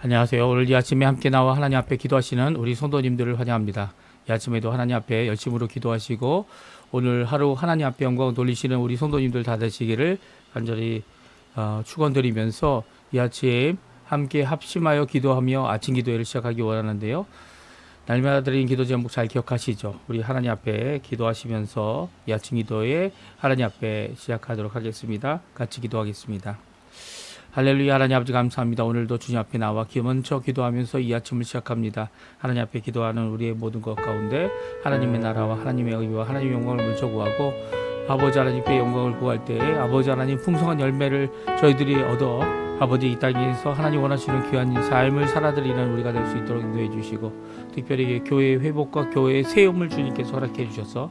안녕하세요. 오늘 이 아침에 함께 나와 하나님 앞에 기도하시는 우리 성도님들을 환영합니다. 이 아침에도 하나님 앞에 열심으로 기도하시고 오늘 하루 하나님 앞에 영광을 돌리시는 우리 성도님들 다 되시기를 간절히 축원드리면서 이 아침 함께 합심하여 기도하며 아침 기도회를 시작하기 원하는데요. 날마다 드리는 기도 제목 잘 기억하시죠? 우리 하나님 앞에 기도하시면서 이 아침 기도회 하나님 앞에 시작하도록 하겠습니다. 같이 기도하겠습니다. 할렐루야. 하나님 아버지 감사합니다. 오늘도 주님 앞에 나와 먼저 기도하면서 이 아침을 시작합니다. 하나님 앞에 기도하는 우리의 모든 것 가운데 하나님의 나라와 하나님의 의와 하나님의 영광을 먼저 구하고 아버지 하나님께 영광을 구할 때에 아버지 하나님 풍성한 열매를 저희들이 얻어 아버지 이 땅에서 하나님 원하시는 귀한 삶을 살아드리는 우리가 될 수 있도록 인도해 주시고 특별히 교회의 회복과 교회의 세움을 주님께서 허락해 주셔서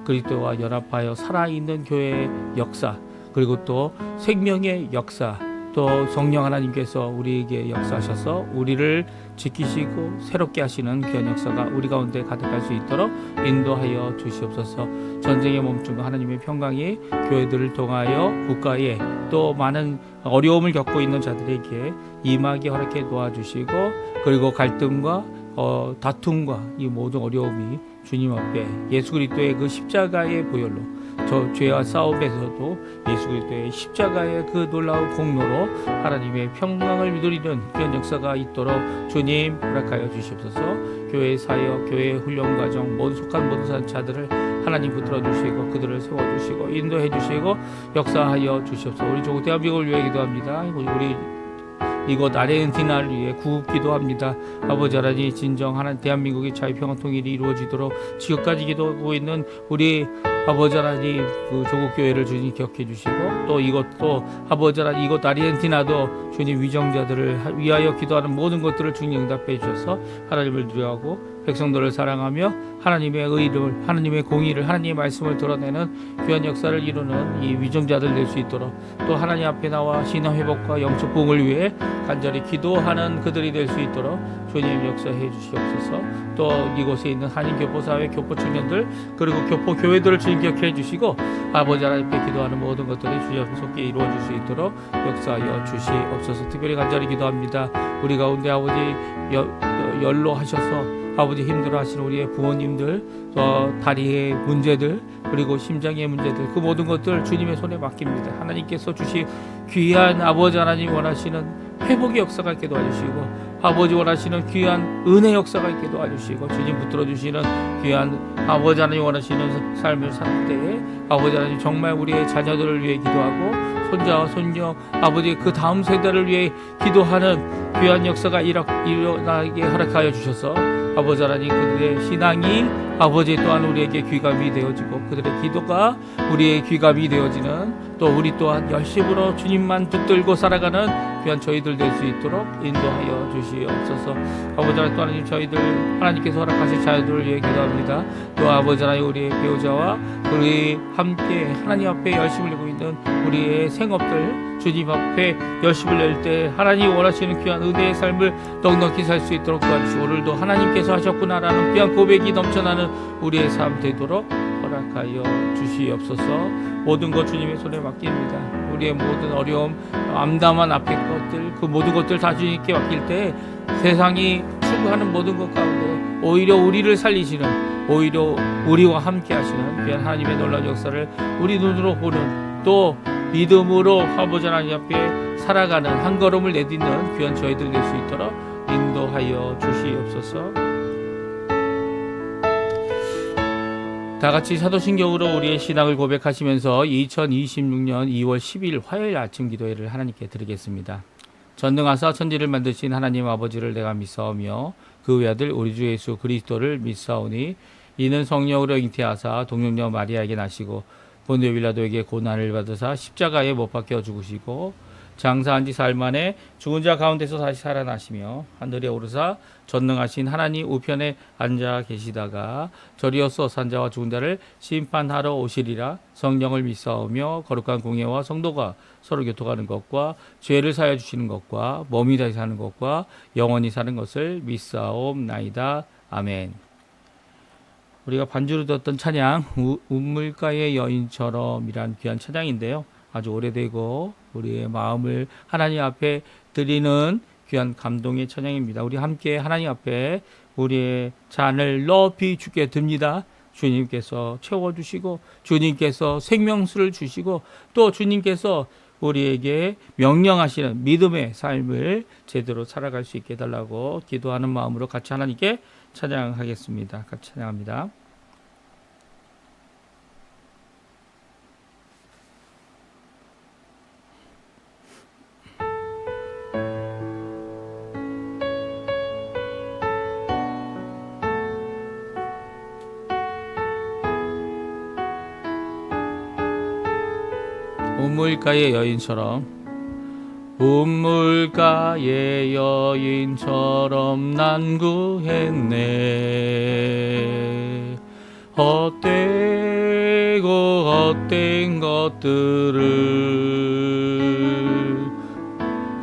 그리스도와 연합하여 살아있는 교회의 역사 그리고 또 생명의 역사 또 성령 하나님께서 우리에게 역사하셔서 우리를 지키시고 새롭게 하시는 귀한 역사가 우리 가운데 가득할 수 있도록 인도하여 주시옵소서. 전쟁에 멈춘 하나님의 평강이 교회들을 통하여 국가에 또 많은 어려움을 겪고 있는 자들에게 임하게 허락해 도와주시고 그리고 갈등과 다툼과 이 모든 어려움이 주님 앞에 예수 그리스도의 그 십자가의 보혈로 저 죄와 싸움에서도 예수 그리스도의 십자가의 그 놀라운 공로로 하나님의 평강을 누리는 그런 역사가 있도록 주님 허락하여 주시옵소서. 교회 사역, 교회 훈련 과정 속한 모든 자들을 하나님 붙들어 주시고 그들을 세워 주시고 인도해 주시고 역사하여 주시옵소서. 우리 조국 대한민국을 위해 기도합니다. 우리 이곳 아르헨티나를 위해 구급 기도합니다. 아버지 하나님 진정 하나님 대한민국의 자유평화 통일이 이루어지도록 지금까지 기도하고 있는 우리 아버지 하나님 그 조국 교회를 주님 기억해 주시고 또 이것도 아버지 하나님 이곳 아르헨티나도 주님 위정자들을 위하여 기도하는 모든 것들을 주님 응답해 주셔서 하나님을 두려워하고 백성들을 사랑하며 하나님의 의를 하나님의 공의를 하나님의 말씀을 드러내는 귀한 역사를 이루는 이 위정자들 될 수 있도록 또 하나님 앞에 나와 신앙 회복과 영적 부흥을 위해 간절히 기도하는 그들이 될 수 있도록 주님 역사해 주시옵소서. 또 이곳에 있는 한인 교포사회 교포 청년들 그리고 교포 교회들을 주님 기억해 주시고 아버지 하나님께 기도하는 모든 것들이 주님 속에 이루어질 수 있도록 역사하여 주시옵소서. 특별히 간절히 기도합니다. 우리 가운데 아버지 연로하셔서 아버지 힘들어하시는 우리의 부모님들 다리의 문제들 그리고 심장의 문제들 그 모든 것들 주님의 손에 맡깁니다. 하나님께서 주시 귀한 아버지 하나님 원하시는 회복의 역사가 있게 도와주시고 아버지 원하시는 귀한 은혜 역사가 있게 도와주시고 주님 붙들어 주시는 귀한 아버지 하나님 원하시는 삶을 살 때에 아버지 하나님 정말 우리의 자녀들을 위해 기도하고 손자와 손녀 아버지 그 다음 세대를 위해 기도하는 귀한 역사가 일어나게 허락하여 주셔서 아버지 하나님 그들의 신앙이 아버지 또한 우리에게 귀감이 되어지고 그들의 기도가 우리의 귀감이 되어지는 또 우리 또한 열심으로 주님만 붙들고 살아가는 귀한 저희들 될 수 있도록 인도하여 주시옵소서. 아버지 하나님 저희들 하나님께서 허락하신 자녀들을 위해 기도합니다. 또 아버지 하나님 우리의 배우자와 우리 함께 하나님 앞에 열심을 내고 있는 우리의 생업들 주님 앞에 열심을 낼 때 하나님 원하시는 귀한 은혜의 삶을 넉넉히 살 수 있도록 도와주시고 오늘도 하나님께서 하셨구나라는 귀한 고백이 넘쳐나는 우리의 삶 되도록 허락하여 주시옵소서. 모든 것 주님의 손에 맡깁니다. 우리의 모든 어려움 암담한 앞의 것들 그 모든 것들 다 주님께 맡길 때 세상이 추구하는 모든 것 가운데 오히려 우리를 살리시는 오히려 우리와 함께 하시는 귀한 하나님의 놀라운 역사를 우리 눈으로 보는 또 믿음으로 아버지 하나님 앞에 살아가는 한 걸음을 내딛는 귀한 저희들 될 수 있도록 인도하여 주시옵소서. 다 같이 사도신경으로 우리의 신앙을 고백하시면서 2026년 2월 10일 화요일 아침 기도회를 하나님께 드리겠습니다. 전능하사 천지를 만드신 하나님 아버지를 내가 믿사오며 그 외아들 우리 주 예수 그리스도를 믿사오니 이는 성령으로 잉태하사 동정녀 마리아에게 나시고 본디오 빌라도에게 고난을 받으사 십자가에 못 박혀 죽으시고 장사한 지 사흘 만에 죽은 자 가운데서 다시 살아나시며 하늘에 오르사 전능하신 하나님 우편에 앉아 계시다가 저리어서 산자와 죽은 자를 심판하러 오시리라. 성령을 믿사오며 거룩한 공예와 성도가 서로 교통하는 것과 죄를 사하여 주시는 것과 몸이 다시 사는 것과 영원히 사는 것을 믿사옵나이다. 아멘. 우리가 반주로 듣던 찬양 우물가의 여인처럼 이란 귀한 찬양인데요. 아주 오래되고 우리의 마음을 하나님 앞에 드리는 귀한 감동의 찬양입니다. 우리 함께 하나님 앞에 우리의 잔을 높이 주께 듭니다. 주님께서 채워주시고 주님께서 생명수를 주시고 또 주님께서 우리에게 명령하시는 믿음의 삶을 제대로 살아갈 수 있게 해달라고 기도하는 마음으로 같이 하나님께 찬양하겠습니다. 같이 찬양합니다. 우물가의 여인처럼 난 구했네. 헛되고 헛된 것들을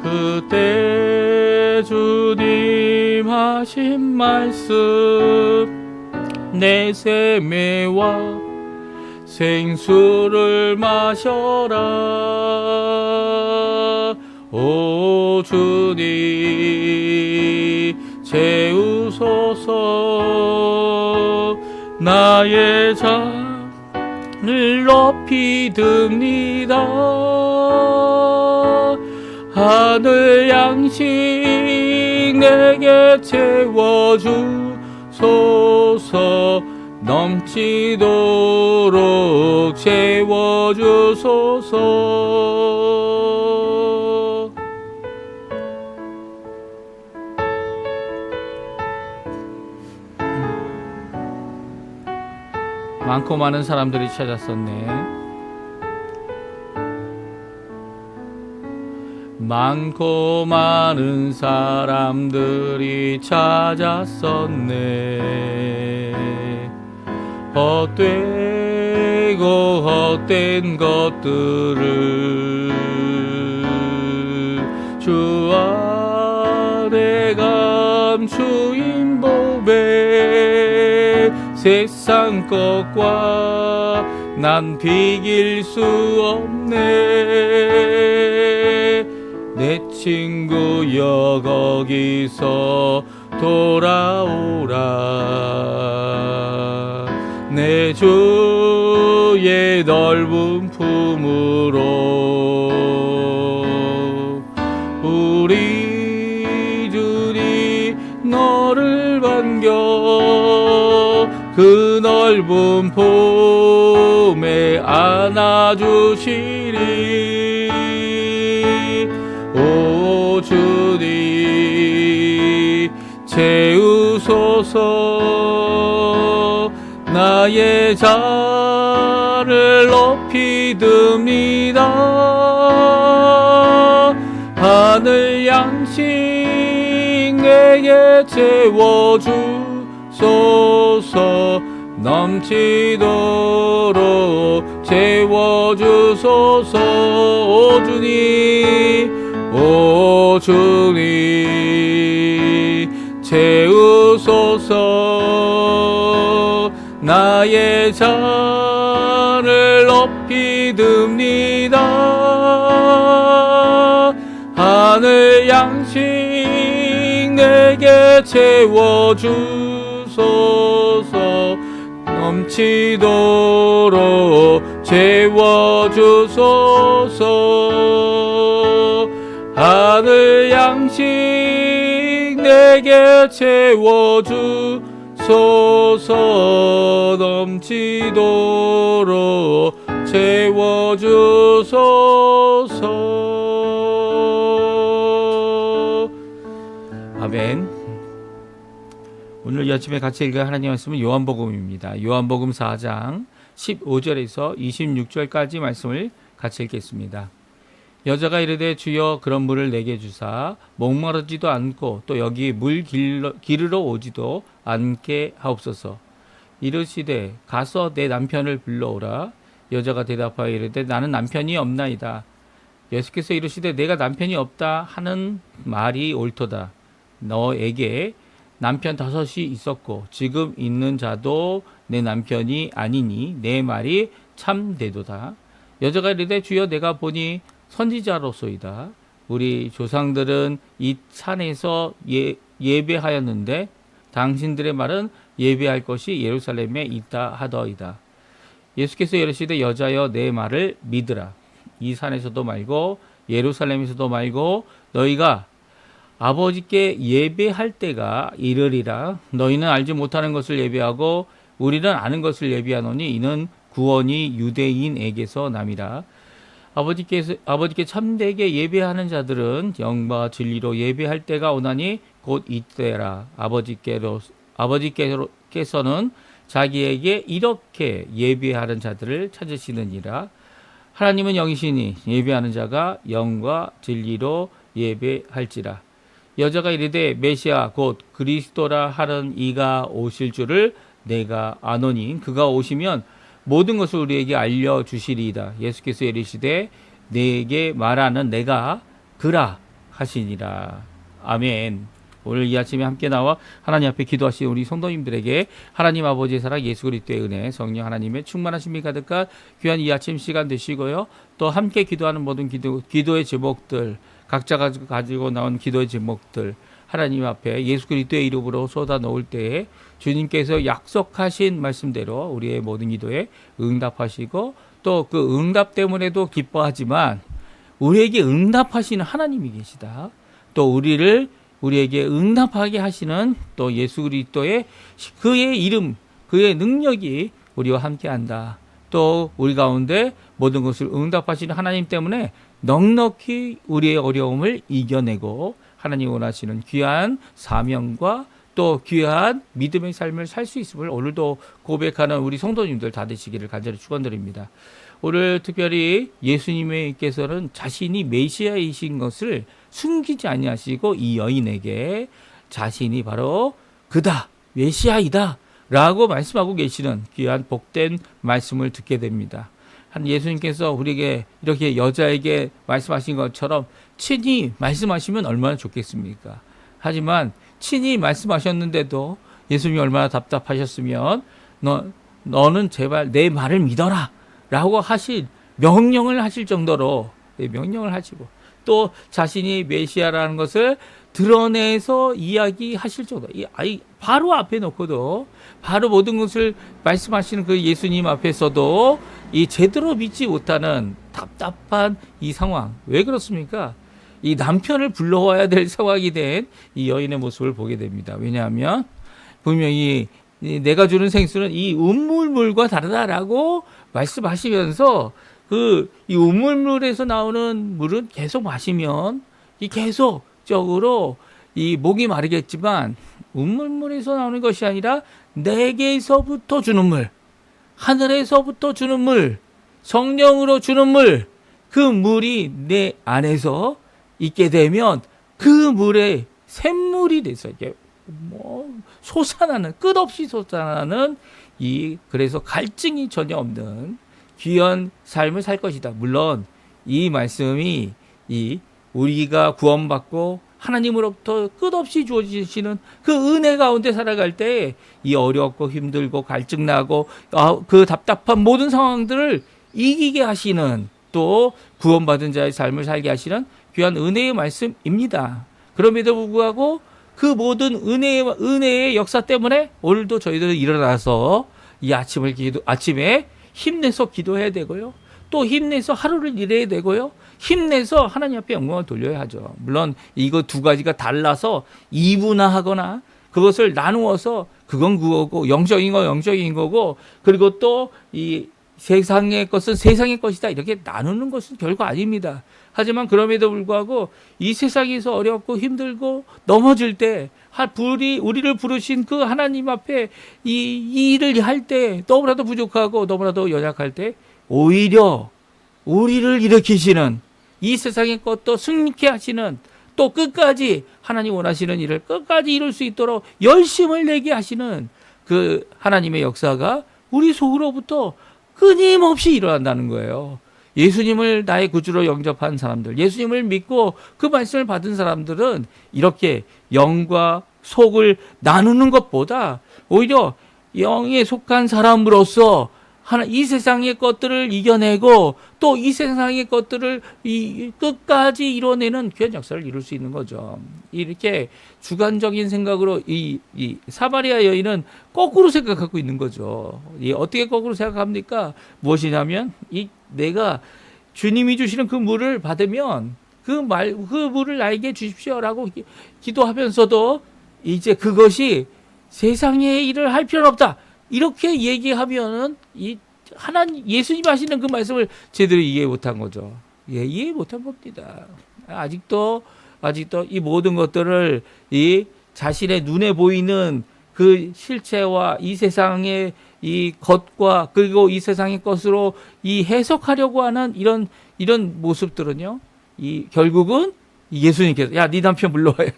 그때 주님 하신 말씀 내 샘매와 생수를 마셔라. 오 주님 채우소서. 나의 잔을 높이 듭니다. 하늘 양식 내게 채워주소서. 넘치도록 채워주소서. 많고 많은 사람들이 찾았었네. 많고 많은 사람들이 찾았었네. 헛되고 헛된 것들을 주 안에 감추인 법에 세상 것과 난 비길 수 없네. 내 친구여 거기서 돌아오라. 내 주의 넓은 품으로 우리 주님 너를 반겨 그 넓은 품에 안아주시리. 오 주님 채우소서. 나의 잔을 높이 듭니다. 하늘 양식 내게 채워주소서. 넘치도록 채워주소서. 오 주님, 오 주님 채우소서. 나의 잔을 높이 듭니다. 하늘 양식 내게 채워주소서. 넘치도록 채워주소서. 하늘 양식 내게 채워주소서. 넘치도록 채워주소서. 아멘. 오늘 이 아침에 같이 읽을 하나님의 말씀은 요한복음입니다. 요한복음 4장 15절에서 26절까지 말씀을 같이 읽겠습니다. 여자가 이르되 주여 그런 물을 내게 주사 목마르지도 않고 또 여기 물 기르러 오지도 않게 하옵소서. 이르시되 가서 내 남편을 불러오라. 여자가 대답하여 이르되 나는 남편이 없나이다. 예수께서 이르시되 내가 남편이 없다 하는 말이 옳도다. 너에게 남편 5이 있었고 지금 있는 자도 내 남편이 아니니 내 말이 참되도다. 여자가 이르되 주여 내가 보니 선지자로소이다. 우리 조상들은 이 산에서 예배하였는데 당신들의 말은 예배할 것이 예루살렘에 있다 하더이다. 예수께서 이르시되 여자여 내 말을 믿으라. 이 산에서도 말고 예루살렘에서도 말고 너희가 아버지께 예배할 때가 이르리라. 너희는 알지 못하는 것을 예배하고 우리는 아는 것을 예배하노니 이는 구원이 유대인에게서 남이라. 아버지께 참되게 예배하는 자들은 영과 진리로 예배할 때가 오나니 곧 이때라. 아버지께서는 자기에게 이렇게 예배하는 자들을 찾으시느니라. 하나님은 영이시니 예배하는 자가 영과 진리로 예배할지라. 여자가 이르되 메시아 곧 그리스도라 하는 이가 오실 줄을 내가 아노니 그가 오시면 모든 것을 우리에게 알려주시리이다. 예수께서 이르시되 내게 말하는 내가 그라 하시니라. 아멘. 오늘 이 아침에 함께 나와 하나님 앞에 기도하신 우리 성도님들에게 하나님 아버지의 사랑, 예수 그리스도의 은혜, 성령 하나님의 충만하심이 가득한 귀한 이 아침 시간 되시고요. 또 함께 기도하는 모든 기도의 제목들, 각자가 가지고 나온 기도의 제목들 하나님 앞에 예수 그리스도의 이름으로 쏟아 놓을 때에 주님께서 약속하신 말씀대로 우리의 모든 기도에 응답하시고 또 그 응답 때문에도 기뻐하지만 우리에게 응답하시는 하나님이 계시다. 또 우리에게 응답하게 하시는 또 예수 그리스도의 그의 이름, 그의 능력이 우리와 함께한다. 또 우리 가운데 모든 것을 응답하시는 하나님 때문에 넉넉히 우리의 어려움을 이겨내고 하나님 원하시는 귀한 사명과 또 귀한 믿음의 삶을 살 수 있음을 오늘도 고백하는 우리 성도님들 다 되시기를 간절히 축원드립니다. 오늘 특별히 예수님께서는 자신이 메시아이신 것을 숨기지 아니하시고 이 여인에게 자신이 바로 그다, 메시아이다 라고 말씀하고 계시는 귀한 복된 말씀을 듣게 됩니다. 한 예수님께서 우리에게 이렇게 여자에게 말씀하신 것처럼 친히 말씀하시면 얼마나 좋겠습니까? 하지만 친히 말씀하셨는데도 예수님이 얼마나 답답하셨으면 너는 제발 내 말을 믿어라 라고 명령을 하실 정도로 명령을 하시고 또 자신이 메시아라는 것을 드러내서 이야기하실 정도, 바로 앞에 놓고도 바로 모든 것을 말씀하시는 그 예수님 앞에서도 이 제대로 믿지 못하는 답답한 이 상황, 왜 그렇습니까? 이 남편을 불러와야 될 상황이 된 이 여인의 모습을 보게 됩니다. 왜냐하면 분명히 내가 주는 생수는 이 운물물과 다르다라고 말씀하시면서 이 운물물에서 나오는 물은 계속 마시면 이 계속적으로 이 목이 마르겠지만 운물물에서 나오는 것이 아니라 내게서부터 주는 물, 하늘에서부터 주는 물, 성령으로 주는 물, 그 물이 내 안에서 있게 되면 그 물에 샘물이 돼서 이게 솟아나는, 끝없이 솟아나는 그래서 갈증이 전혀 없는 귀한 삶을 살 것이다. 물론 이 말씀이 우리가 구원받고 하나님으로부터 끝없이 주어지시는 그 은혜 가운데 살아갈 때 이 어렵고 힘들고 갈증나고 그 답답한 모든 상황들을 이기게 하시는 또 구원받은 자의 삶을 살게 하시는 귀한 은혜의 말씀입니다. 그럼에도 불구하고 그 모든 은혜의 역사 때문에 오늘도 저희들은 일어나서 이 아침에 힘내서 기도해야 되고요. 또 힘내서 하루를 일해야 되고요. 힘내서 하나님 앞에 영광을 돌려야 하죠. 물론 이거 두 가지가 달라서 이분화하거나 그것을 나누어서 그건 그거고 영적인 거 영적인 거고 그리고 또 이 세상의 것은 세상의 것이다 이렇게 나누는 것은 별거 아닙니다. 하지만 그럼에도 불구하고 이 세상에서 어렵고 힘들고 넘어질 때 우리를 부르신 그 하나님 앞에 이 일을 할 때 너무나도 부족하고 너무나도 연약할 때 오히려 우리를 일으키시는 이 세상의 것도 승리케 하시는 또 끝까지 하나님 원하시는 일을 끝까지 이룰 수 있도록 열심을 내게 하시는 그 하나님의 역사가 우리 속으로부터 끊임없이 일어난다는 거예요. 예수님을 나의 구주로 영접한 사람들, 예수님을 믿고 그 말씀을 받은 사람들은 이렇게 영과 속을 나누는 것보다 오히려 영에 속한 사람으로서 이 세상의 것들을 이겨내고 또 이 세상의 것들을 끝까지 이뤄내는 귀한 역사를 이룰 수 있는 거죠. 이렇게 주관적인 생각으로 이 사마리아 여인은 거꾸로 생각하고 있는 거죠. 어떻게 거꾸로 생각합니까? 무엇이냐면 내가 주님이 주시는 그 물을 받으면 그 물을 나에게 주십시오라고 기도하면서도 이제 그것이 세상의 일을 할 필요는 없다. 이렇게 얘기하면은 예수님 하시는 그 말씀을 제대로 이해 못한 거죠. 이해 못한 겁니다. 아직도 이 모든 것들을 자신의 눈에 보이는 그 실체와 이 세상의 이 것과 그리고 이 세상의 것으로 해석하려고 하는 이런 모습들은요. 결국은 예수님께서 네 남편 불러와야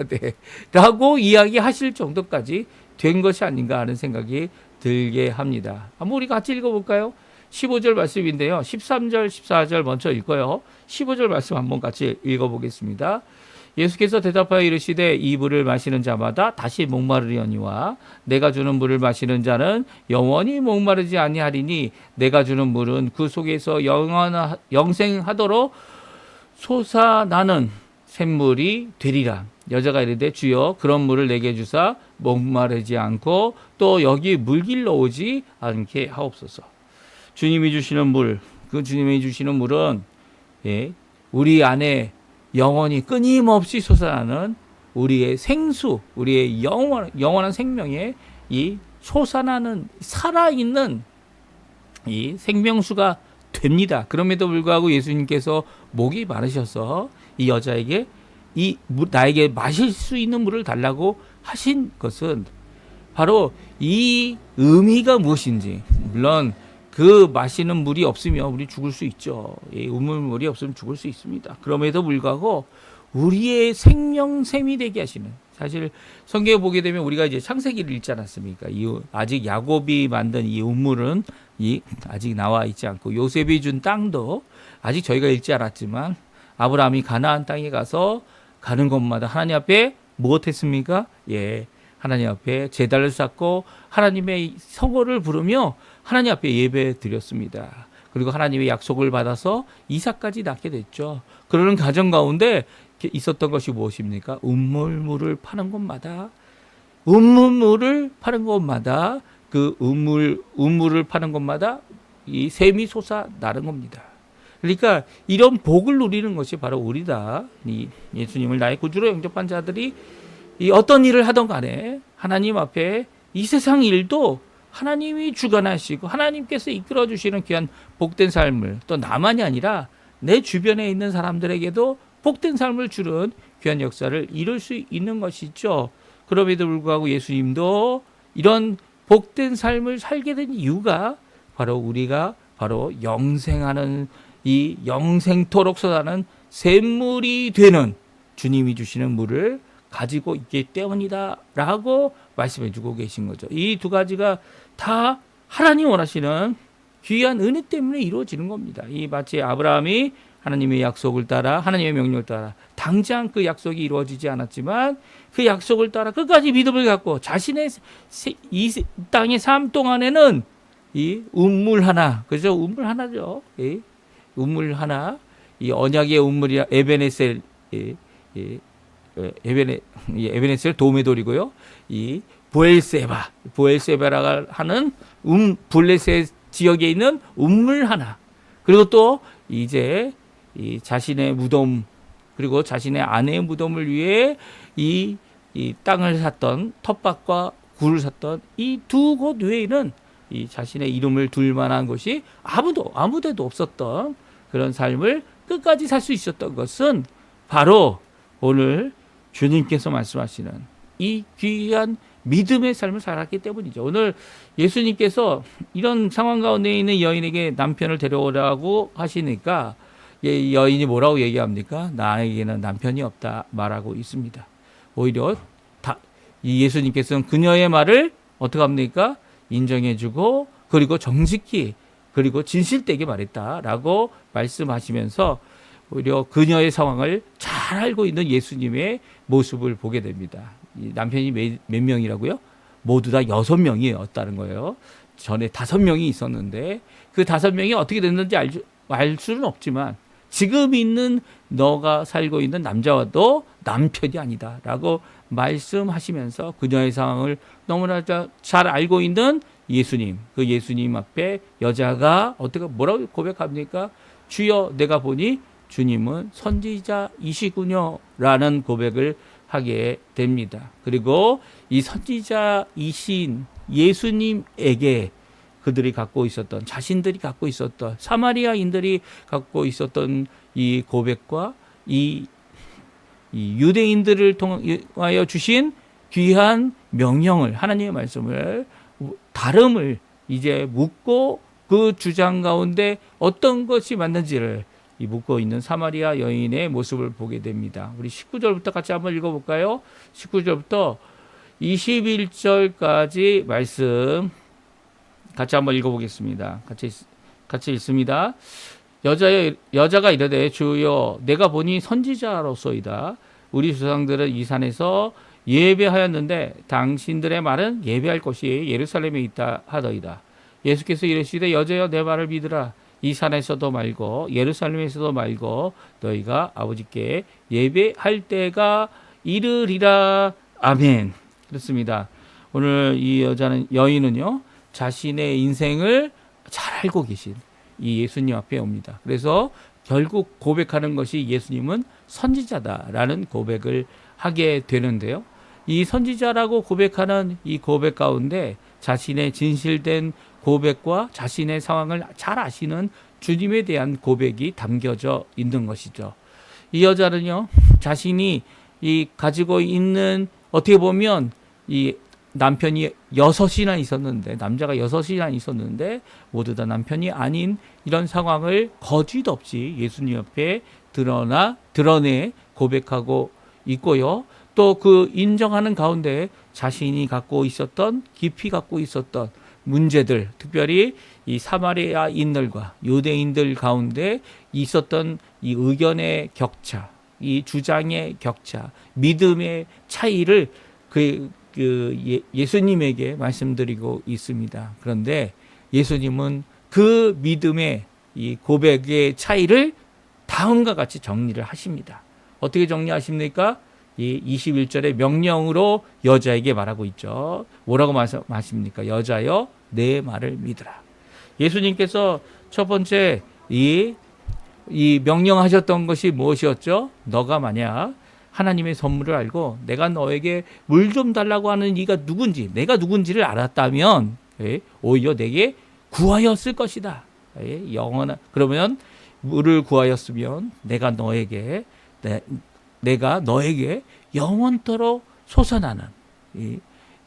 돼라고 이야기하실 정도까지 된 것이 아닌가 하는 생각이 들게 합니다. 한번 우리 같이 읽어볼까요? 15절 말씀인데요. 13절, 14절 먼저 읽어요. 15절 말씀 한번 같이 읽어보겠습니다. 예수께서 대답하여 이르시되 이 물을 마시는 자마다 다시 목마르려니와 내가 주는 물을 마시는 자는 영원히 목마르지 아니하리니 내가 주는 물은 그 속에서 영생하도록 솟아나는 샘물이 되리라. 여자가 이르되 주여 그런 물을 내게 주사 목마르지 않고 또 여기 물길로 오지 않게 하옵소서. 주님이 주시는 물, 그 주님이 주시는 물은 우리 안에 영원히 끊임없이 솟아나는 우리의 생수, 우리의 영원한 생명에 솟아나는 살아있는 이 생명수가 됩니다. 그럼에도 불구하고 예수님께서 목이 마르셔서 이 여자에게 나에게 마실 수 있는 물을 달라고 하신 것은 바로 이 의미가 무엇인지, 물론 그 마시는 물이 없으면 우리 죽을 수 있죠. 우물물이 없으면 죽을 수 있습니다. 그럼에도 불구하고 우리의 생명샘이 되게 하시는, 사실 성경에 보게 되면 우리가 이제 창세기를 읽지 않았습니까? 아직 야곱이 만든 이 우물은 아직 나와 있지 않고 요셉이 준 땅도 아직 저희가 읽지 않았지만 아브라함이 가나안 땅에 가서 가는 곳마다 하나님 앞에 무엇했습니까? 하나님 앞에 제단을 쌓고 하나님의 성호를 부르며 하나님 앞에 예배 드렸습니다. 그리고 하나님의 약속을 받아서 이삭까지 낳게 됐죠. 그러는 가정 가운데 있었던 것이 무엇입니까? 우물물을 파는 곳마다 그 우물을 파는 곳마다 이 샘이 솟아나는 겁니다. 그러니까 이런 복을 누리는 것이 바로 우리다. 예수님을 나의 구주로 영접한 자들이 어떤 일을 하던 간에 하나님 앞에 이 세상 일도 하나님이 주관하시고 하나님께서 이끌어 주시는 귀한 복된 삶을, 또 나만이 아니라 내 주변에 있는 사람들에게도 복된 삶을 주는 귀한 역사를 이룰 수 있는 것이죠. 그럼에도 불구하고 예수님도 이런 복된 삶을 살게 된 이유가 바로 우리가 영생하는 이 영생토록 솟아나는 샘물이 되는 주님이 주시는 물을 가지고 있기 때문이다 라고 말씀해 주고 계신 거죠. 이 두 가지가 다 하나님 원하시는 귀한 은혜 때문에 이루어지는 겁니다. 마치 아브라함이 하나님의 약속을 따라, 하나님의 명령을 따라 당장 그 약속이 이루어지지 않았지만 그 약속을 따라 끝까지 믿음을 갖고 자신의 이 땅의 삶 동안에는 이 우물 하나, 그죠? 우물 하나죠. 우물 하나, 이 언약의 우물이라 에베네셀, 에베네셀 도메돌이고요. 이 보엘세바라가 하는 블레셋 지역에 있는 우물 하나, 그리고 또 이제 이 자신의 무덤, 그리고 자신의 아내의 무덤을 위해 이 땅을 샀던, 텃밭과 굴을 샀던 이 두 곳 외에는 이 자신의 이름을 둘 만한 곳이 아무데도 없었던 그런 삶을 끝까지 살 수 있었던 것은 바로 오늘 주님께서 말씀하시는 이 귀한 믿음의 삶을 살았기 때문이죠. 오늘 예수님께서 이런 상황 가운데 있는 여인에게 남편을 데려오라고 하시니까 여인이 뭐라고 얘기합니까? 나에게는 남편이 없다 말하고 있습니다. 오히려 이 예수님께서는 그녀의 말을 어떻게 합니까? 인정해주고 그리고 정직히 그리고 진실되게 말했다라고 말씀하시면서 오히려 그녀의 상황을 잘 알고 있는 예수님의 모습을 보게 됩니다. 이 남편이 몇 명이라고요? 모두 다 6명이었다는 거예요. 전에 5명이 있었는데 그 5명이 어떻게 됐는지 알 수는 없지만 지금 있는 너가 살고 있는 남자와도 남편이 아니다라고 말씀하시면서 그녀의 상황을 너무나 잘 알고 있는 예수님, 그 예수님 앞에 여자가 뭐라고 고백합니까? 주여, 내가 보니 주님은 선지자이시군요 라는 고백을 하게 됩니다. 그리고 이 선지자이신 예수님에게 그들이 갖고 있었던, 자신들이 갖고 있었던, 사마리아인들이 갖고 있었던 이 고백과 이 유대인들을 통하여 주신 귀한 명령을, 하나님의 말씀을, 다름을 이제 묻고 그 주장 가운데 어떤 것이 맞는지를 묻고 있는 사마리아 여인의 모습을 보게 됩니다. 우리 19절부터 같이 한번 읽어볼까요? 19절부터 21절까지 말씀 같이 한번 읽어보겠습니다. 같이 읽습니다. 여자가 이르되 주여 내가 보니 선지자로소이다. 우리 조상들은 이 산에서 예배하였는데 당신들의 말은 예배할 곳이 예루살렘에 있다 하더이다. 예수께서 이르시되 여자여 내 말을 믿으라. 이 산에서도 말고 예루살렘에서도 말고 너희가 아버지께 예배할 때가 이르리라. 아멘. 그렇습니다. 오늘 이 여인은요 자신의 인생을 잘 알고 계신 이 예수님 앞에 옵니다. 그래서 결국 고백하는 것이 예수님은 선지자다라는 고백을 하게 되는데요. 이 선지자라고 고백하는 이 고백 가운데 자신의 진실된 고백과 자신의 상황을 잘 아시는 주님에 대한 고백이 담겨져 있는 것이죠. 이 여자는요, 자신이 가지고 있는, 어떻게 보면 이 남편이 6이나 있었는데, 남자가 6이나 있었는데 모두 다 남편이 아닌 이런 상황을 거짓 없이 예수님 앞에 드러내 고백하고 있고요. 또 그 인정하는 가운데 자신이 갖고 있었던, 깊이 갖고 있었던 문제들, 특별히 이 사마리아인들과 유대인들 가운데 있었던 이 의견의 격차, 이 주장의 격차, 믿음의 차이를 예수님에게 말씀드리고 있습니다. 그런데 예수님은 그 믿음의 이 고백의 차이를 다음과 같이 정리를 하십니다. 어떻게 정리하십니까? 이 21절의 명령으로 여자에게 말하고 있죠. 뭐라고 말씀하십니까? 여자여 내 말을 믿으라. 예수님께서 첫 번째 이 명령하셨던 것이 무엇이었죠? 너가 만약 하나님의 선물을 알고 내가 너에게 물 좀 달라고 하는 이가 누군지, 내가 누군지를 알았다면 오히려 내게 구하였을 것이다. 그러면 물을 구하였으면 내가 너에게 영원토록 솟아나는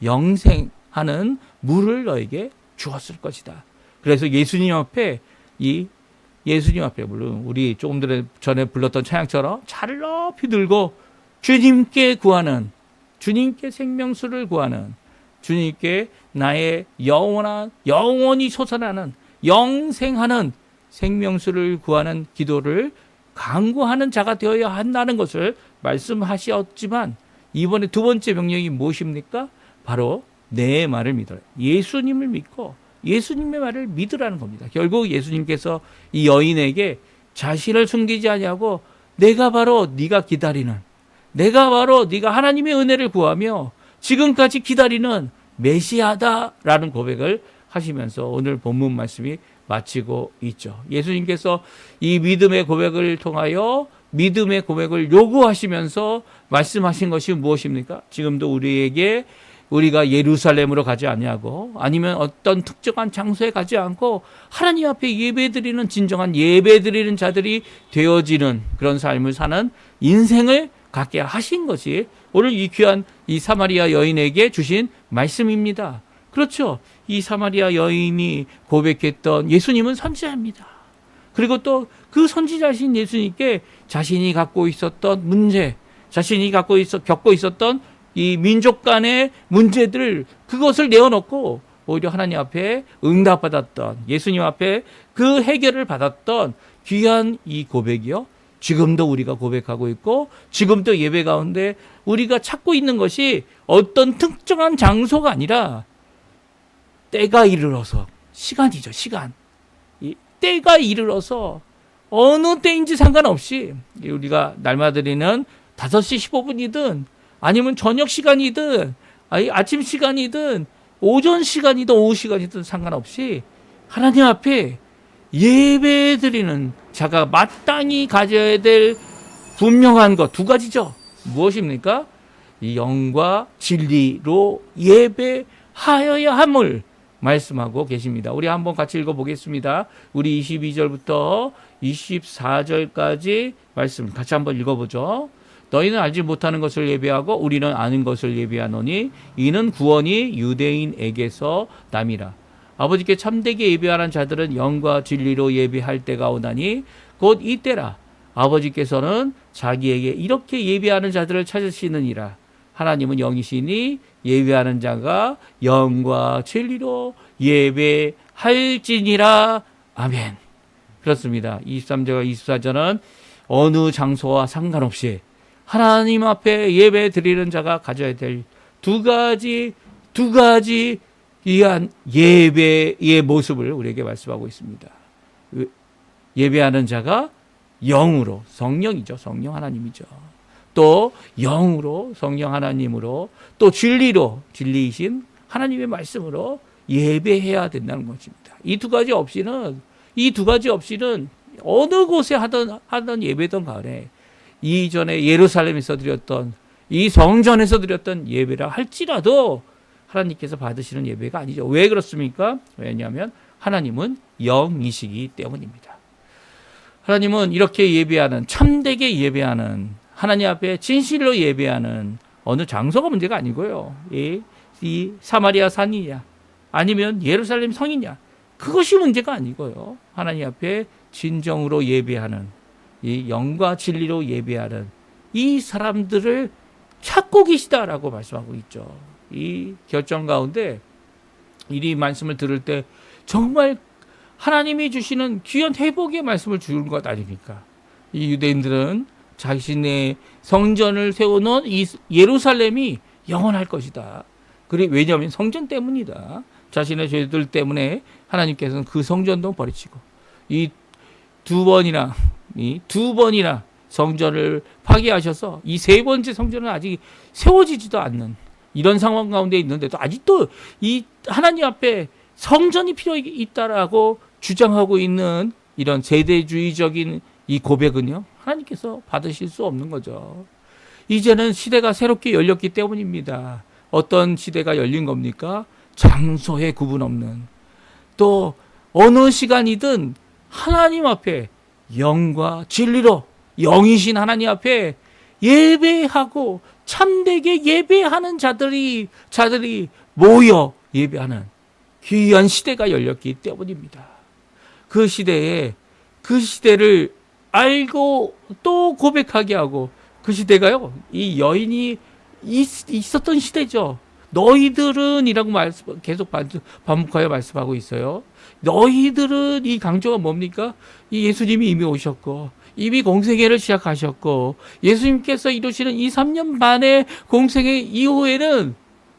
영생하는 물을 너에게 주었을 것이다. 그래서 예수님 앞에 물론 우리 조금 전에 불렀던 찬양처럼 차를 높이 들고 주님께 구하는, 주님께 생명수를 구하는, 주님께 나의 영원히 솟아나는 영생하는 생명수를 구하는 기도를 간구하는 자가 되어야 한다는 것을 말씀하셨지만, 이번에 두 번째 명령이 무엇입니까? 바로 내 말을 믿어라. 예수님을 믿고 예수님의 말을 믿으라는 겁니다. 결국 예수님께서 이 여인에게 자신을 숨기지 아니하고 내가 바로 네가 기다리는, 내가 바로 네가 하나님의 은혜를 구하며 지금까지 기다리는 메시아다라는 고백을 하시면서 오늘 본문 말씀이 마치고 있죠. 예수님께서 이 믿음의 고백을 통하여 믿음의 고백을 요구하시면서 말씀하신 것이 무엇입니까? 지금도 우리가 예루살렘으로 가지 아니하고 아니면 어떤 특정한 장소에 가지 않고 하나님 앞에 예배드리는, 진정한 예배드리는 자들이 되어지는 그런 삶을 사는 인생을 갖게 하신 것이 오늘 이 귀한 이 사마리아 여인에게 주신 말씀입니다. 그렇죠. 이 사마리아 여인이 고백했던 예수님은 선지자입니다. 그리고 또 그 선지자신 예수님께 자신이 갖고 있었던 문제, 자신이 겪고 있었던 이 민족 간의 문제들, 그것을 내어놓고 오히려 하나님 앞에 응답받았던, 예수님 앞에 그 해결을 받았던 귀한 이 고백이요, 지금도 우리가 고백하고 있고 지금도 예배 가운데 우리가 찾고 있는 것이 어떤 특정한 장소가 아니라 때가 이르러서, 시간이죠, 시간. 이 때가 이르러서 어느 때인지 상관없이 우리가 날마다 드리는 5시 15분이든 아니면 저녁 시간이든 아침 시간이든 오전 시간이든 오후 시간이든 상관없이 하나님 앞에 예배 드리는 자가 마땅히 가져야 될 분명한 것 두 가지죠. 무엇입니까? 이 영과 진리로 예배하여야 함을 말씀하고 계십니다. 우리 한번 같이 읽어보겠습니다. 우리 22절부터 24절까지 말씀 같이 한번 읽어보죠. 너희는 알지 못하는 것을 예배하고 우리는 아는 것을 예배하노니 이는 구원이 유대인에게서 남이라. 아버지께 참되게 예배하는 자들은 영과 진리로 예배할 때가 오나니 곧 이때라. 아버지께서는 자기에게 이렇게 예배하는 자들을 찾으시느니라. 하나님은 영이시니 예배하는 자가 영과 진리로 예배할지니라. 아멘. 그렇습니다. 23절과 24절은 어느 장소와 상관없이 하나님 앞에 예배 드리는 자가 가져야 될 두 가지 귀한 예배의 모습을 우리에게 말씀하고 있습니다. 예배하는 자가 영으로, 성령이죠. 성령 하나님이죠. 또 영으로, 성령 하나님으로, 또 진리로, 진리이신 하나님의 말씀으로 예배해야 된다는 것입니다. 이 두 가지 없이는 어느 곳에 하던 예배든 간에 이전에 예루살렘에서 드렸던 이 성전에서 드렸던 예배라 할지라도 하나님께서 받으시는 예배가 아니죠. 왜 그렇습니까? 왜냐하면 하나님은 영이시기 때문입니다. 하나님은 이렇게 예배하는, 참되게 예배하는, 하나님 앞에 진실로 예배하는 어느 장소가 문제가 아니고요. 이 사마리아 산이냐 아니면 예루살렘 성이냐 그것이 문제가 아니고요. 하나님 앞에 진정으로 예배하는, 이 영과 진리로 예배하는 이 사람들을 찾고 계시다라고 말씀하고 있죠. 이 결정 가운데 이 말씀을 들을 때 정말 하나님이 주시는 귀한 회복의 말씀을 주는 것 아닙니까? 이 유대인들은 자신의 성전을 세워놓은 이 예루살렘이 영원할 것이다. 왜냐하면 성전 때문이다. 자신의 죄들 때문에 하나님께서는 그 성전도 버리시고 이 두 번이나 성전을 파괴하셔서 이 세 번째 성전은 아직 세워지지도 않는 이런 상황 가운데 있는데도 아직도 이 하나님 앞에 성전이 필요 있다라고 주장하고 있는 이런 세대주의적인 이 고백은요, 하나님께서 받으실 수 없는 거죠. 이제는 시대가 새롭게 열렸기 때문입니다. 어떤 시대가 열린 겁니까? 장소에 구분 없는, 또 어느 시간이든 하나님 앞에 영과 진리로 영이신 하나님 앞에 예배하고 참되게 예배하는 자들이 모여 예배하는 귀한 시대가 열렸기 때문입니다. 그 시대를 알고 또 고백하게 하고, 그 시대가요, 이 여인이 있었던 시대죠. 너희들은 이라고 계속 반복하여 말씀하고 있어요. 너희들은, 이 강조가 뭡니까? 이 예수님이 이미 오셨고 이미 공생애를 시작하셨고 예수님께서 이루시는 이 3년 반의 공생애 이후에는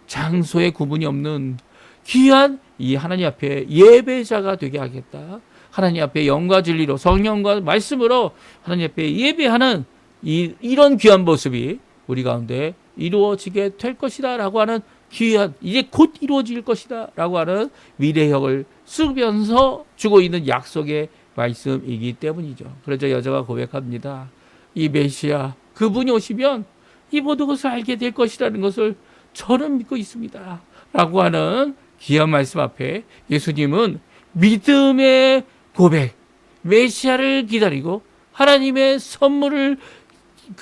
장소에 구분이 없는 귀한 이 하나님 앞에 예배자가 되게 하겠다. 하나님 앞에 영과 진리로 성령과 말씀으로 하나님 앞에 예배하는 이런 귀한 모습이 우리 가운데 이루어지게 될 것이다 라고 하는 귀한, 이제 곧 이루어질 것이다 라고 하는 미래형을 쓰면서 주고 있는 약속의 말씀이기 때문이죠. 그래서 여자가 고백합니다. 이 메시아, 그분이 오시면 이 모든 것을 알게 될 것이라는 것을 저는 믿고 있습니다 라고 하는 귀한 말씀 앞에 예수님은 믿음의 고백, 메시아를 기다리고 하나님의 선물을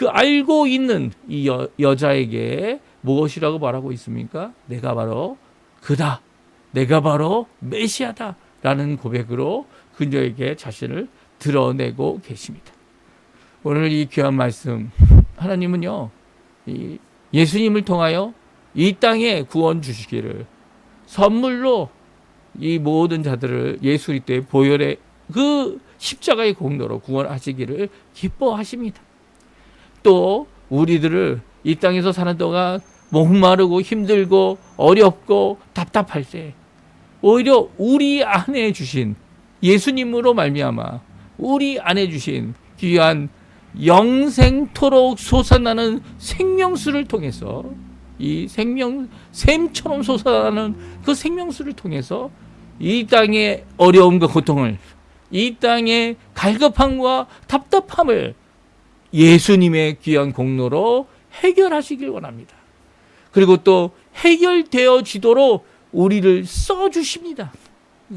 알고 있는 이 여자에게 무엇이라고 말하고 있습니까? 내가 바로 그다, 내가 바로 메시아다 라는 고백으로 그녀에게 자신을 드러내고 계십니다. 오늘 이 귀한 말씀, 하나님은요, 예수님을 통하여 이 땅에 구원 주시기를 선물로 이 모든 자들을 예수 그리스도의 보혈의 그 십자가의 공로로 구원하시기를 기뻐하십니다. 또 우리들을 이 땅에서 사는 동안 목마르고 힘들고 어렵고 답답할 때 오히려 우리 안에 주신 예수님으로 말미암아 우리 안에 주신 귀한 영생토록 솟아나는 생명수를 통해서 이 샘처럼 솟아나는 그 생명수를 통해서 이 땅의 어려움과 고통을, 이 땅의 갈급함과 답답함을 예수님의 귀한 공로로 해결하시길 원합니다. 그리고 또 해결되어지도록 우리를 써주십니다.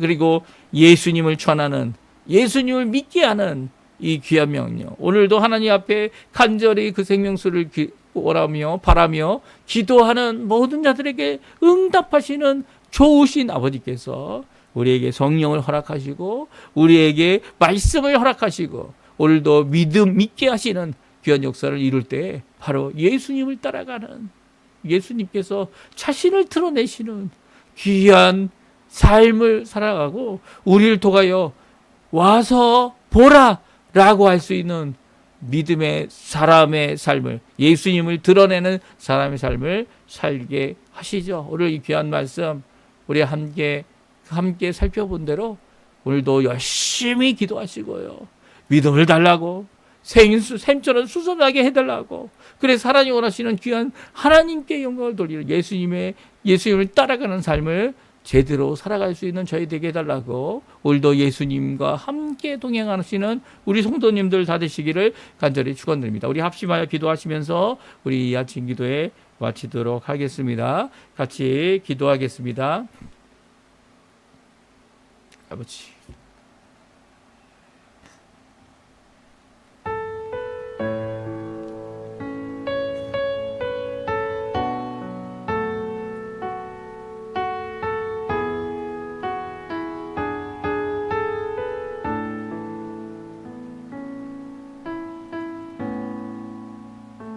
그리고 예수님을 전하는, 예수님을 믿게 하는 이 귀한 명령, 오늘도 하나님 앞에 간절히 그 생명수를 원하며 바라며 기도하는 모든 자들에게 응답하시는 좋으신 아버지께서 우리에게 성령을 허락하시고 우리에게 말씀을 허락하시고 오늘도 믿게 하시는 귀한 역사를 이룰 때 바로 예수님을 따라가는, 예수님께서 자신을 드러내시는 귀한 삶을 살아가고 우리를 통하여 와서 보라 라고 할 수 있는 믿음의 사람의 삶을, 예수님을 드러내는 사람의 삶을 살게 하시죠. 오늘 이 귀한 말씀 우리 함께 살펴본 대로 오늘도 열심히 기도하시고요. 믿음을 달라고, 샘처럼 수선하게 해달라고, 그래서 하나님 원하시는 귀한 하나님께 영광을 돌리는 예수님을 따라가는 삶을 제대로 살아갈 수 있는 저희 되게 해달라고 오늘도 예수님과 함께 동행하시는 우리 성도님들 다 되시기를 간절히 축원드립니다. 우리 합심하여 기도하시면서 우리 이 아침 기도에 마치도록 하겠습니다. 같이 기도하겠습니다. 아버지,